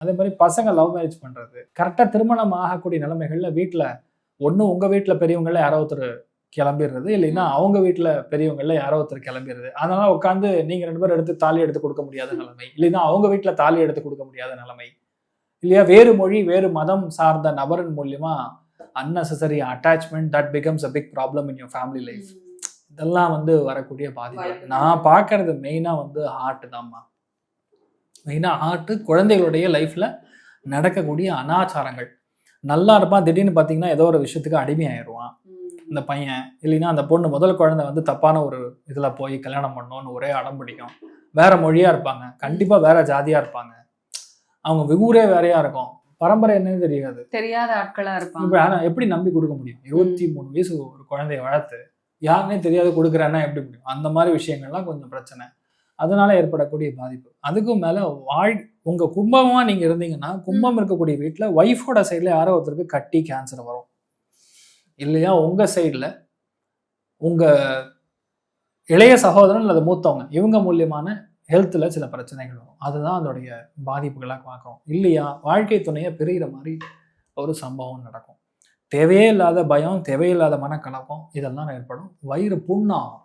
அதே மாதிரி பசங்க லவ் மேரேஜ் பண்றது, கரெக்டா திருமணம் ஆகக்கூடிய நிலைமைகள்ல வீட்டுல ஒண்ணு உங்க வீட்டுல பெரியவங்கள யாரோ ஒருத்தர் கிளம்பிடுறது, இல்லைன்னா அவங்க வீட்டுல பெரியவங்கள யாரோ ஒருத்தர் கிளம்பிடுறது. அதனால உட்காந்து நீங்க 2 பேரும் எடுத்து தாலி எடுத்து கொடுக்க முடியாத நிலைமை, இல்லைன்னா அவங்க வீட்டுல தாலி எடுத்து கொடுக்க முடியாத நிலைமை, இல்லையா வேறு மொழி வேறு மதம் சார்ந்த நபரின் மூலியமா unnecessary attachment that becomes a big problem in your family life. இதெல்லாம் வந்து வரக்கூடிய பாதிப்பு. நான் பார்க்கறது மெயினா வந்து ஹார்ட் தான்மா. மெயினா ஹார்ட், குழந்தைகளுடைய லைஃப்ல நடக்கக்கூடிய அனாச்சாரங்கள். நல்லா இருப்பான், திடீர்னு பார்த்தீங்கன்னா ஏதோ ஒரு விஷயத்துக்கு அடிமையாயிருவான் இந்த பையன், இல்லைன்னா அந்த பொண்ணு முதல் குழந்தை வந்து தப்பான ஒரு இதுல போய் கல்யாணம் பண்ணணும்னு ஒரே அடம் பிடிக்கும். வேற மொழியா இருப்பாங்க, கண்டிப்பா வேற ஜாதியா இருப்பாங்க, அவங்க ஊரே வேறையா இருக்கும், பரம்பரை என்னன்னு தெரியாது, தெரியாத ஆட்களா இருப்பாங்க. ஆனா எப்படி நம்பி கொடுக்க முடியும்? 23 வயசு ஒரு குழந்தைய வளர்த்து யாருன்னே தெரியாது கொடுக்குறேன்னா எப்படி முடியும்? அந்த மாதிரி விஷயங்கள்லாம் கொஞ்சம் பிரச்சனை. அதனால ஏற்படக்கூடிய பாதிப்பு. அதுக்கும் மேல உங்க கும்பமா நீங்க இருந்தீங்கன்னா, கும்பம் இருக்கக்கூடிய வீட்டுல ஒய்ஃபோட சைட்ல யாரோ ஒருத்தருக்கு கட்டி கேன்சர் வரும், இல்லையா உங்க சைட்ல உங்க இளைய சகோதரன் அல்லது மூத்தவங்க இவங்க மூலியமான ஹெல்த்ல சில பிரச்சனைகள் வரும். அதுதான் அதோடைய பாதிப்புகளாக பார்க்குறோம். இல்லையா வாழ்க்கை துணையை பிரிகிற மாதிரி ஒரு சம்பவம் நடக்கும். தேவையே இல்லாத பயம், தேவையில்லாத மனக்கலக்கம் இதெல்லாம் ஏற்படும். வயிறு புண்ணாகும்.